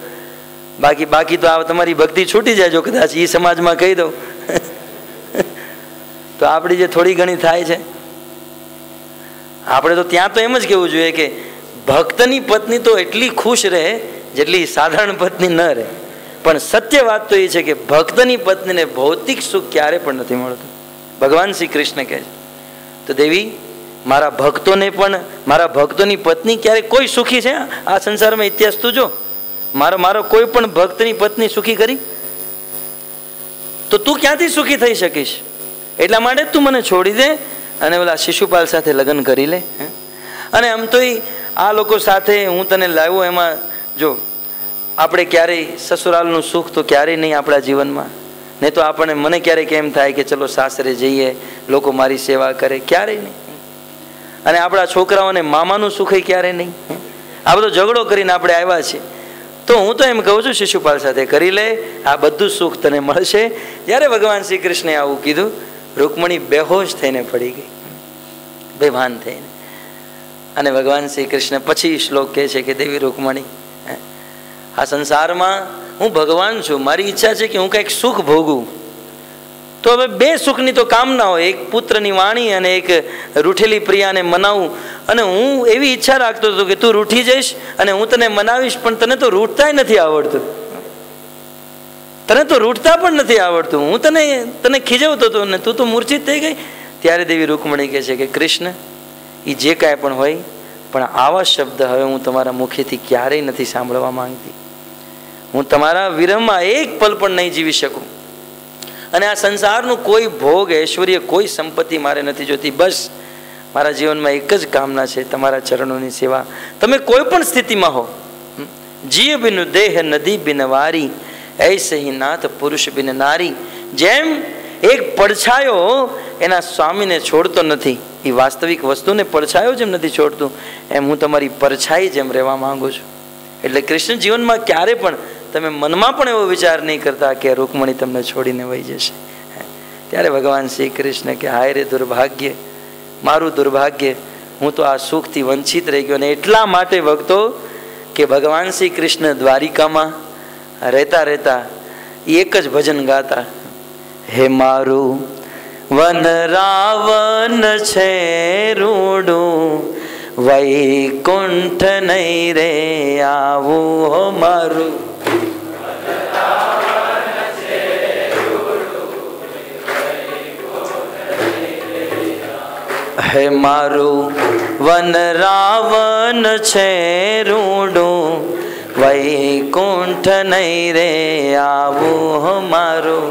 બાકી તો આ તમારી ભક્તિ છૂટી જાય જો કદાચ એ સમાજમાં કહી દઉં તો આપણી જે થોડી ઘણી થાય છે. આપણે તો ત્યાં તો એમ જ કહેવું જોઈએ કે ભક્તની પત્ની તો એટલી ખુશ રહે જેટલી સાધારણ પત્ની ન રહે. પણ સત્ય વાત તો એ છે કે ભક્તની પત્નીને ભૌતિક સુખ ક્યારે પણ નથી મળતું. ભગવાન શ્રી કૃષ્ણ કહે છે, તો દેવી મારા ભક્તોને પણ, મારા ભક્તોની પત્ની ક્યારે કોઈ સુખી છે આ સંસારમાં? ઇતિહાસ તું જો, મારો કોઈ પણ ભક્તની પત્ની સુખી કરી? તો તું ક્યાંથી સુખી થઈ શકીશ? એટલા માટે તું મને છોડી દે અને ઓલા શિશુપાલ સાથે લગ્ન કરી લે. અને આમ તો આ લોકો સાથે હું તને લાવ્યો, એમાં જો આપણે ક્યારેય સસુરાલનું સુખ તો ક્યારેય નહીં આપણા જીવનમાં. નહીં તો આપણને, મને ક્યારેક એમ થાય કે ચલો સાસરે જઈએ, લોકો મારી સેવા કરે, ક્યારેય નહીં. અને આપણા છોકરાઓને મામાનું સુખ ક્યારેય નહીં. આ બધો ઝઘડો કરીને આપણે આવ્યા છીએ. તો હું તો એમ કહું છું શિશુપાલ સાથે કરી લે, આ બધું સુખ તને મળશે. જ્યારે ભગવાન શ્રી કૃષ્ણે આવું કીધું, રૂકમણી બેહોશ થઈને પડી ગઈ, બેભાન થઈને. અને ભગવાન શ્રી કૃષ્ણ પછી શ્લોક કહે છે કે દેવી રૂકમણી, આ સંસારમાં હું ભગવાન છું, મારી ઈચ્છા છે કે હું કંઈક સુખ ભોગું. તો હવે બે સુખની તો કામના હોય, એક પુત્રની વાણી અને એક રૂઠેલી પ્રિયાને મનાવું. અને હું એવી ઈચ્છા રાખતો હતો કે તું રૂઠી જઈશ અને હું તને મનાવીશ, પણ તને તો રૂઠતાય નથી આવડતું, તને તો રૂઠતા પણ નથી આવડતું. હું તને ખીજવતો હતો ને તું તો મૂર્છિત થઈ ગઈ. ત્યારે દેવી રૂકમણી કહે છે કે કૃષ્ણ, એ જે કાંઈ પણ હોય, પણ આવા શબ્દ હવે હું તમારા મુખેથી ક્યારેય નથી સાંભળવા માંગતી. હું તમારા વિરહમાં એક પલ પણ નહીં જીવી શકું. અને આ સંસારનું કોઈ ભોગ, ઐશ્વર્ય, કોઈ સંપત્તિ મારે નથી જોતી. બસ મારા જીવનમાં એક જ કામના છે, તમારા ચરણોની સેવા. તમે કોઈ પણ સ્થિતિમાં હો, જીવ બિન દેહ નદી બિન વારી, ऐसे ही नाथ पुरुष बिन नारी. જેમ એક પડછાયો એના સ્વામીને છોડતો નથી, એ વાસ્તવિક વસ્તુને પડછાયો જેમ નથી છોડતું, એમ હું તમારી પરછાઈ જેમ રહેવા માંગુ છું. એટલે કૃષ્ણ જીવનમાં ક્યારે પણ તમે મનમાં પણ એવો વિચાર નહીં કરતા કે રૂકમણી તમને છોડીને વહી જશે. ત્યારે ભગવાન શ્રી કૃષ્ણ કે હાય રે દુર્ભાગ્ય, મારું દુર્ભાગ્ય, હું તો આ સુખથી વંચિત રહી ગયો. અને એટલા માટે ભક્તો કે ભગવાન શ્રી કૃષ્ણ દ્વારિકામાં રહેતા રહેતા એક જ ભજન ગાતા, હે મારું વન રાવણ છે રૂડું, વૈકુંઠ નહીં રે આવું. હો મારું હે મારું વન રાવણ છે રૂડું, વૈકુંઠ નહીં રે આવું. મારું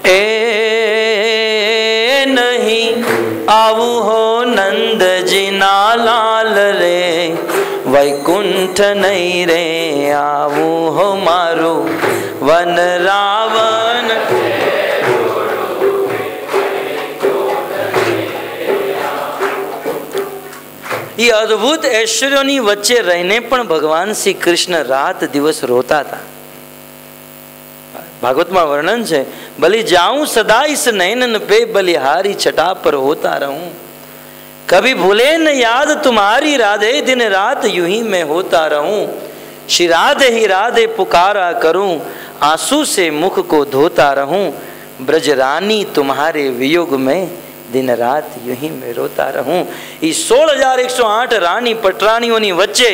એ નહીં આવું હો નંદજી ના લાલ રે, વૈકુંઠ નહીં રે આવું. હો મારું વન રાવણ એ અદ્ભુત ઐશ્વર્યોની વચ્ચે રહીને પણ ભગવાન શ્રી કૃષ્ણ રાત દિવસ રોતા હતા. ભાગવતમાં વર્ણન છે, બલી જાઉં સદા ઇસ નયન पे बलिहारी छटा पर होता रहूं, कभी भूले न याद तुम्हारी राधे, दिन रात यूं ही मैं होता रहूं, श्री राधे ही राधे पुकारा करूं, आंसू से मुख को धोता रहूं, ब्रज रानी तुम्हारे वियोग में दिन रात यूं ही मैं रोता रहूं. એ 16,108 રાણી પટરાણીઓની વચ્ચે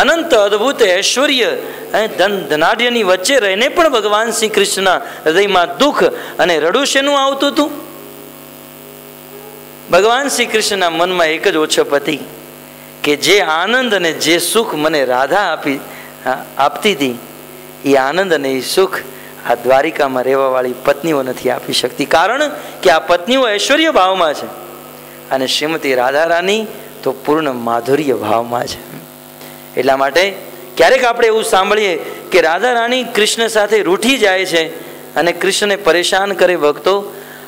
અનંત અદ્ભુત ઐશ્વર્ય ધનાઢ્યની વચ્ચે રહીને પણ ભગવાન શ્રી કૃષ્ણના હૃદયમાં દુઃખ અને રડું શેનું આવતું હતું? ભગવાન શ્રી કૃષ્ણના મનમાં એક જ ઓછપ હતી કે જે આનંદ અને જે સુખ મને રાધા આપતી હતી, એ આનંદ અને એ સુખ આ દ્વારિકામાં રહેવાવાળી પત્નીઓ નથી આપી શકતી. કારણ કે આ પત્નીઓ ઐશ્વર્ય ભાવમાં છે અને શ્રીમતી રાધા રાની તો પૂર્ણ માધુર્ય ભાવમાં છે. એટલા માટે ક્યારેક આપણે એવું સાંભળીએ કે રાધા રાની કૃષ્ણ સાથે રૂઠી જાય છે અને કૃષ્ણને પરેશાન કરે. ભક્તો,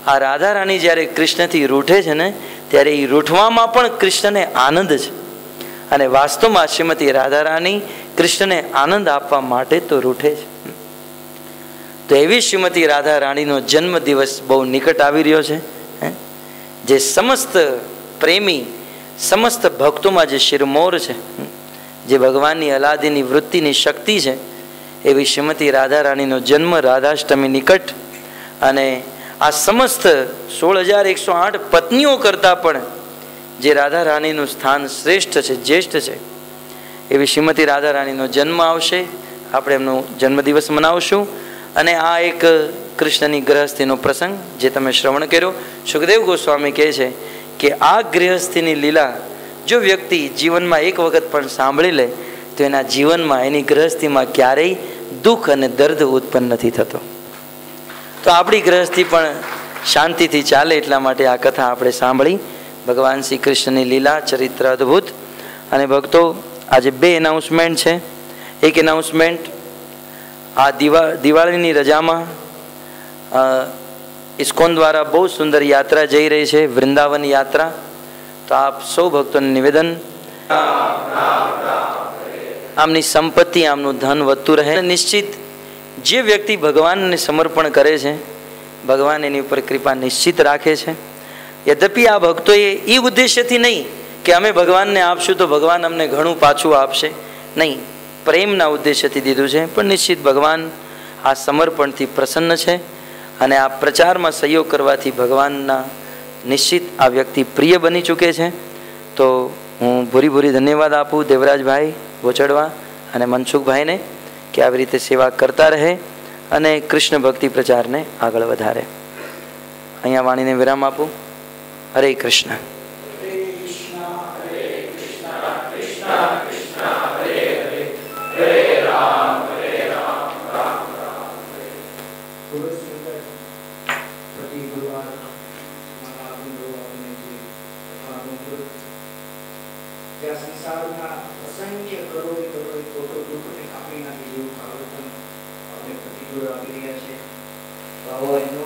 આ રાધા રાની જ્યારે કૃષ્ણથી રૂઠે છે ને, ત્યારે એ રૂઠવામાં પણ કૃષ્ણને આનંદ છે. અને વાસ્તવમાં શ્રીમતી રાધા રાની કૃષ્ણને આનંદ આપવા માટે તો રૂઠે છે. તો એવી શ્રીમતી રાધા રાણીનો જન્મ દિવસ બહુ નિકટ આવી રહ્યો છે, જે સમસ્ત પ્રેમી, સમસ્ત ભક્તોમાં જે શિરમોર છે, જે ભગવાનની અલાદીની વૃત્તિની શક્તિ છે, એવી શ્રીમતી રાધા રાણીનો જન્મ રાધાષ્ટમી નિકટ. અને આ સમસ્ત 16,108 પત્નીઓ કરતાં પણ જે રાધા રાણીનું સ્થાન શ્રેષ્ઠ છે, જ્યેષ્ઠ છે, એવી શ્રીમતી રાધારાણીનો જન્મ આવશે, આપણે એમનો જન્મદિવસ મનાવશું. અને આ એક કૃષ્ણની ગ્રહસ્થીનો પ્રસંગ જે તમે શ્રવણ કર્યો. સુખદેવ ગોસ્વામી કહે છે કે આ ગૃહસ્થીની લીલા જો વ્યક્તિ જીવનમાં એક વખત પણ સાંભળી લે તો એના જીવનમાં, એની ગૃહસ્થીમાં ક્યારેય દુઃખ અને દર્દ ઉત્પન્ન નથી થતો. તો આપણી ગૃહસ્થી પણ શાંતિથી ચાલે એટલા માટે આ કથા આપણે સાંભળી. ભગવાન શ્રી કૃષ્ણની લીલા, ચરિત્ર અદ્ભુત. અને ભક્તો, આજે 2 એનાઉન્સમેન્ટ છે. એક એનાઉન્સમેન્ટ, આ દિવાળીની રજામાં ઇસ્કોન દ્વારા બહુ સુંદર યાત્રા જઈ રહી છે, વૃંદાવન યાત્રા. તો આપ સૌ ભક્તોને નિવેદન, આમની સંપત્તિ, આમનું ધન વધતું રહે. નિશ્ચિત જે વ્યક્તિ ભગવાનને સમર્પણ કરે છે, ભગવાન એની ઉપર કૃપા નિશ્ચિત રાખે છે. યદ્યપિ આ ભક્તોએ એ ઉદ્દેશ્યથી નહીં કે અમે ભગવાનને આપશું તો ભગવાન અમને ઘણું પાછું આપશે, નહીં, પ્રેમના ઉદ્દેશ્યથી દીધું છે. પણ નિશ્ચિત ભગવાન આ સમર્પણથી પ્રસન્ન છે. અને આ પ્રચારમાં સહયોગ કરવાથી ભગવાનના નિશ્ચિત આ વ્યક્તિ પ્રિય બની ચૂકે છે. તો હું ભૂરી ધન્યવાદ આપું દેવરાજભાઈ બોચડવા અને મનસુખભાઈને કે આવી રીતે સેવા કરતા રહે અને કૃષ્ણ ભક્તિ પ્રચારને આગળ વધારે. અહીંયા વાણીને વિરામ આપું. હરે કૃષ્ણ. સંસારના અસંખ્ય કરોડ કોટો દુઃખને કાપી નાખી જેવું પ્રવર્તન આપણે પ્રતિકૂળ આપી રહ્યા છે. ભાવો એનો